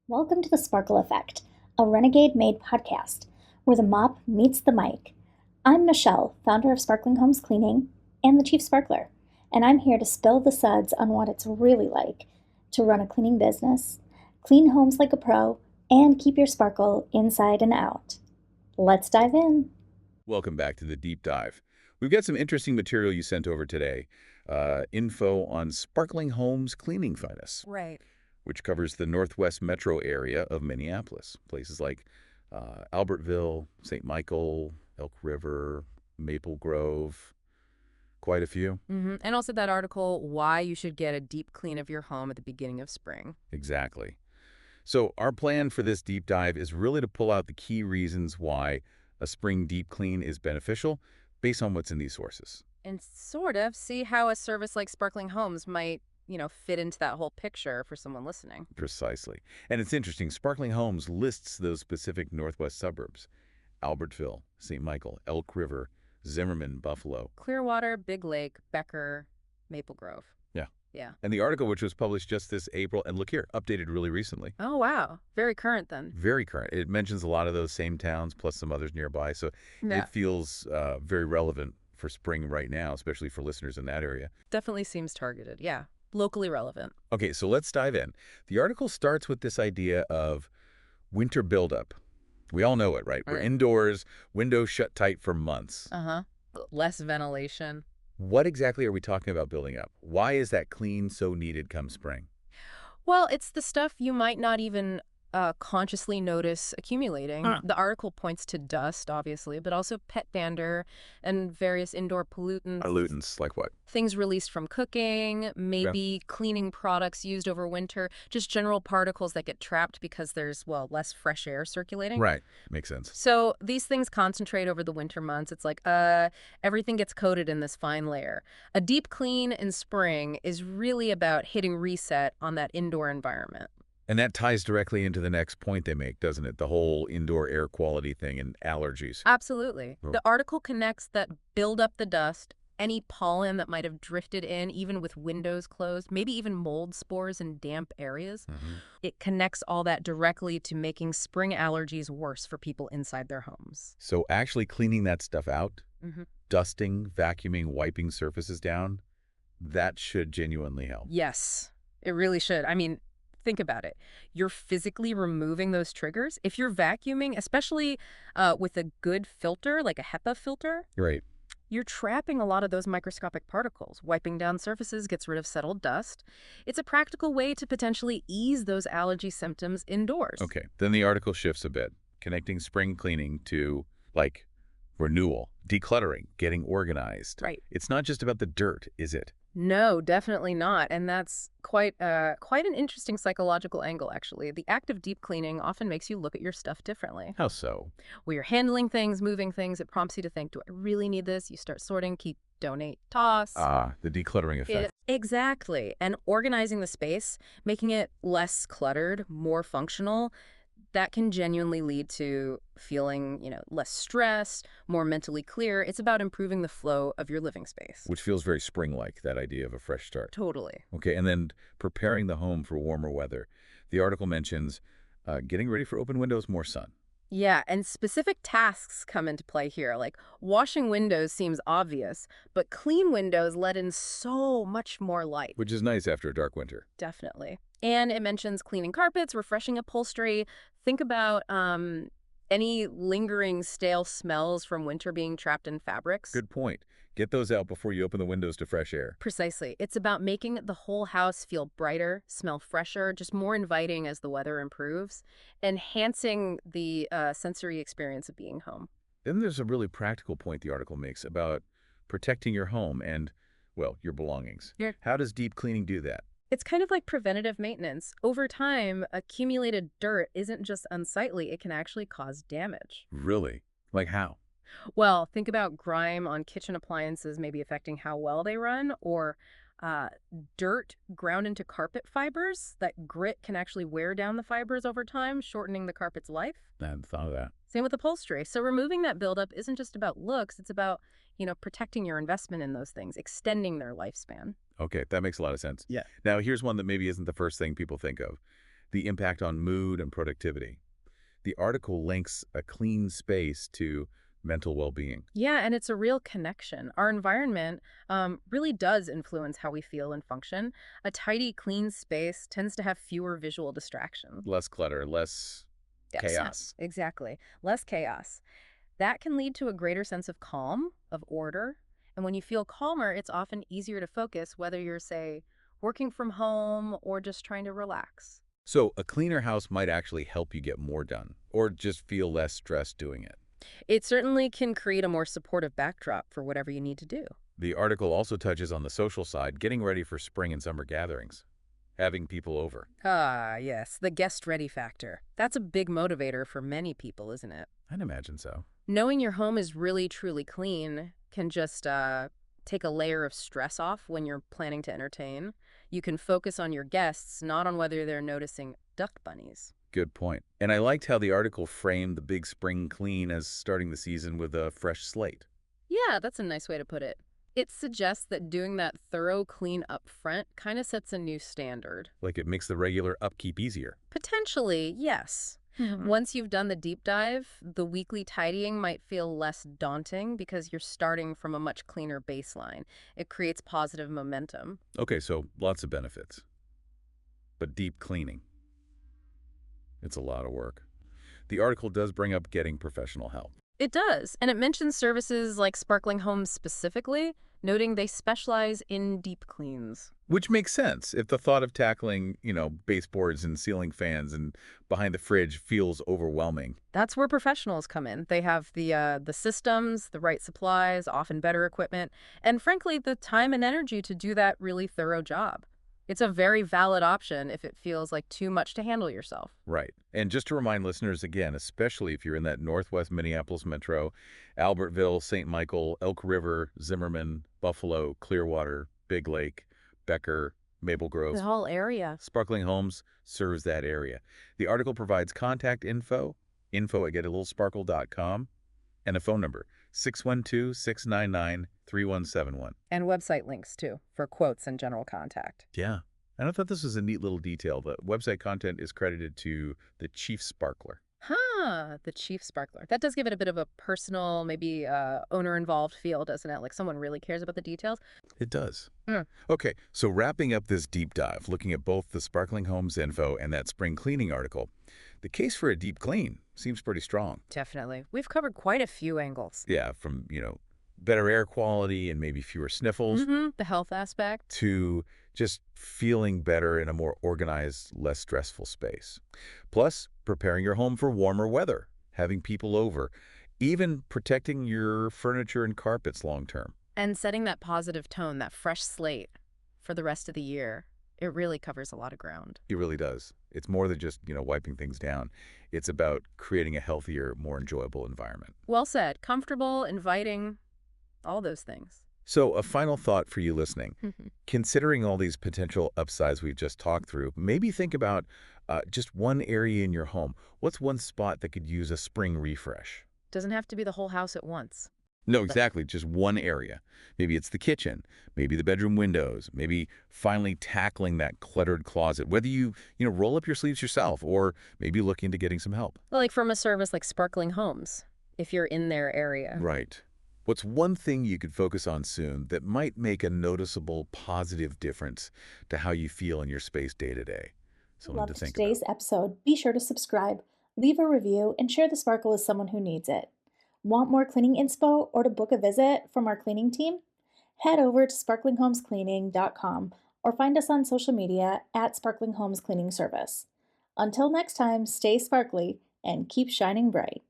Welcome to the Sparkle Effect, a Renegade Maid podcast, where the mop meets the mic. I'm Michelle, founder of Sparkling Homes Cleaning and the Chief Sparkler, and I'm here to spill the suds on what it's really like to run a cleaning business, clean homes like a pro, and keep your sparkle inside and out. Let's dive in. Welcome back to the Deep Dive. We've got some interesting material you sent over today. Info on Sparkling Homes Cleaning Finest. Right. Which covers the Northwest metro area of Minneapolis. Places like Albertville, St. Michael, Elk River, Maple Grove, quite a few. And also that article, why you should get a deep clean of your home at the beginning of spring. Exactly. So our plan for this deep dive is really to pull out the key reasons why a spring deep clean is beneficial based on what's in these sources. And sort of see how a service like Sparkling Homes might fit into that whole picture for someone listening. Precisely. And it's interesting, Sparkling Homes lists those specific Northwest suburbs: Albertville, St. Michael, Elk River, Zimmerman, Buffalo. Clearwater, Big Lake, Becker, Maple Grove. Yeah. Yeah. And the article, which was published just this April, and look here, updated really recently. Oh, wow. Very current then. Very current. It mentions a lot of those same towns, plus some others nearby. So Yeah. it feels very relevant for spring right now, especially for listeners in that area. Definitely seems targeted. Yeah. Locally relevant. Okay, so let's dive in. The article starts with this idea of winter buildup. We all know it, right? We're Right. indoors, windows shut tight for months. Less ventilation. What exactly are we talking about building up? Why is that clean so needed come spring? Well, it's the stuff you might not even consciously notice accumulating. The article points to dust, obviously, but also pet dander and various indoor pollutants. Pollutants, like what? Things released from cooking, maybe cleaning products used over winter, just general particles that get trapped because there's, less fresh air circulating. Right, makes sense. So these things concentrate over the winter months. It's like everything gets coated in this fine layer. A deep clean in spring is really about hitting reset on that indoor environment. And that ties directly into the next point they make, doesn't it? The whole indoor air quality thing and allergies. Absolutely. Oh. The article connects that build up the dust, any pollen that might have drifted in, even with windows closed, maybe even mold spores in damp areas. It connects all that directly to making spring allergies worse for people inside their homes. So actually cleaning that stuff out, dusting, vacuuming, wiping surfaces down, that should genuinely help. Yes, it really should. I mean, think about it. You're physically removing those triggers. If you're vacuuming, especially with a good filter, like a HEPA filter, Right. you're trapping a lot of those microscopic particles. Wiping down surfaces gets rid of settled dust. It's a practical way to potentially ease those allergy symptoms indoors. Okay, then the article shifts a bit, connecting spring cleaning to, like, renewal, decluttering, getting organized. Right. It's not just about the dirt, is it? No, definitely not. And that's quite an interesting psychological angle, actually. The act of deep cleaning often makes you look at your stuff differently. How so? When you're handling things, moving things, it prompts you to think, do I really need this? You start sorting, keep, donate, toss. The decluttering effect. Exactly. And organizing the space, making it less cluttered, more functional, that can genuinely lead to feeling, less stressed, more mentally clear. It's about improving the flow of your living space. Which feels very spring-like, that idea of a fresh start. Totally. Okay, and then preparing the home for warmer weather. The article mentions getting ready for open windows, more sun. Yeah, and specific tasks come into play here. Like washing windows seems obvious, but clean windows let in so much more light. Which is nice after a dark winter. Definitely. And it mentions cleaning carpets, refreshing upholstery. Think about any lingering stale smells from winter being trapped in fabrics. Good point. Get those out before you open the windows to fresh air. Precisely. It's about making the whole house feel brighter, smell fresher, just more inviting as the weather improves, enhancing the sensory experience of being home. Then there's a really practical point the article makes about protecting your home and, your belongings. Yeah. How does deep cleaning do that? It's kind of like preventative maintenance. Over time, accumulated dirt isn't just unsightly, it can actually cause damage. Really? Like how? Well, think about grime on kitchen appliances maybe affecting how well they run, or dirt ground into carpet fibers. That grit can actually wear down the fibers over time, shortening the carpet's life. I hadn't thought of that. Same with upholstery. So removing that buildup isn't just about looks, it's about, protecting your investment in those things, extending their lifespan. Okay, that makes a lot of sense. Yeah. Now, here's one that maybe isn't the first thing people think of. the impact on mood and productivity. The article links a clean space to mental well-being. Yeah, and it's a real connection. Our environment really does influence how we feel and function. A tidy, clean space tends to have fewer visual distractions. Less clutter, less chaos. Exactly. Less chaos. That can lead to a greater sense of calm, of order. And when you feel calmer, it's often easier to focus, whether you're, say, working from home or just trying to relax. So a cleaner house might actually help you get more done, or just feel less stressed doing it. It certainly can create a more supportive backdrop for whatever you need to do. The article also touches on the social side, getting ready for spring and summer gatherings, having people over. Ah, yes, the guest-ready factor. That's a big motivator for many people, isn't it? I'd imagine so. Knowing your home is really, truly clean can just take a layer of stress off when you're planning to entertain. You can focus on your guests, not on whether they're noticing duck bunnies. Good point. And I liked how the article framed the big spring clean as starting the season with a fresh slate. Yeah, that's a nice way to put it. It suggests that doing that thorough clean up front kind of sets a new standard. Like it makes the regular upkeep easier. Potentially, yes. Once you've done the deep dive, the weekly tidying might feel less daunting because you're starting from a much cleaner baseline. It creates positive momentum. Okay, so lots of benefits. But deep cleaning, it's a lot of work. The article does bring up getting professional help. It does, and it mentions services like Sparkling Homes specifically, noting they specialize in deep cleans. Which makes sense if the thought of tackling, baseboards and ceiling fans and behind the fridge feels overwhelming. That's where professionals come in. They have the systems, the right supplies, often better equipment, and frankly, the time and energy to do that really thorough job. It's a very valid option if it feels like too much to handle yourself. Right. And just to remind listeners again, especially if you're in that northwest Minneapolis metro, Albertville, St. Michael, Elk River, Zimmerman, Buffalo, Clearwater, Big Lake, Becker, Maple Grove. The whole area. Sparkling Homes serves that area. The article provides contact info at getatittlesparkle.com, and a phone number, 612-699-3171. And website links, too, for quotes and general contact. Yeah. And I thought this was a neat little detail. The website content is credited to the Chief Sparkler. The Chief Sparkler. That does give it a bit of a personal, maybe owner-involved feel, doesn't it? Like someone really cares about the details. It does. Okay, so wrapping up this deep dive, looking at both the Sparkling Homes info and that spring cleaning article, the case for a deep clean seems pretty strong. Definitely. We've covered quite a few angles. Yeah, from, better air quality and maybe fewer sniffles. The health aspect. To just feeling better in a more organized, less stressful space. Plus, preparing your home for warmer weather, having people over, even protecting your furniture and carpets long term. And setting that positive tone, that fresh slate for the rest of the year. It really covers a lot of ground. It really does. It's more than just, wiping things down. It's about creating a healthier, more enjoyable environment. Well said. Comfortable, inviting, all those things. So a final thought for you listening. Considering all these potential upsides we've just talked through, maybe think about just one area in your home. What's one spot that could use a spring refresh? Doesn't have to be the whole house at once. No, exactly. Just one area. Maybe it's the kitchen, maybe the bedroom windows, maybe finally tackling that cluttered closet, whether you roll up your sleeves yourself or maybe look into getting some help. Like from a service like Sparkling Homes, if you're in their area. Right. What's one thing you could focus on soon that might make a noticeable positive difference to how you feel in your space day to day? Something to think today's about. episode. Be sure to subscribe, leave a review, and share the sparkle with someone who needs it. Want more cleaning inspo or to book a visit from our cleaning team? Head over to sparklinghomescleaning.com or find us on social media at Sparkling Homes Cleaning Service. Until next time, stay sparkly and keep shining bright.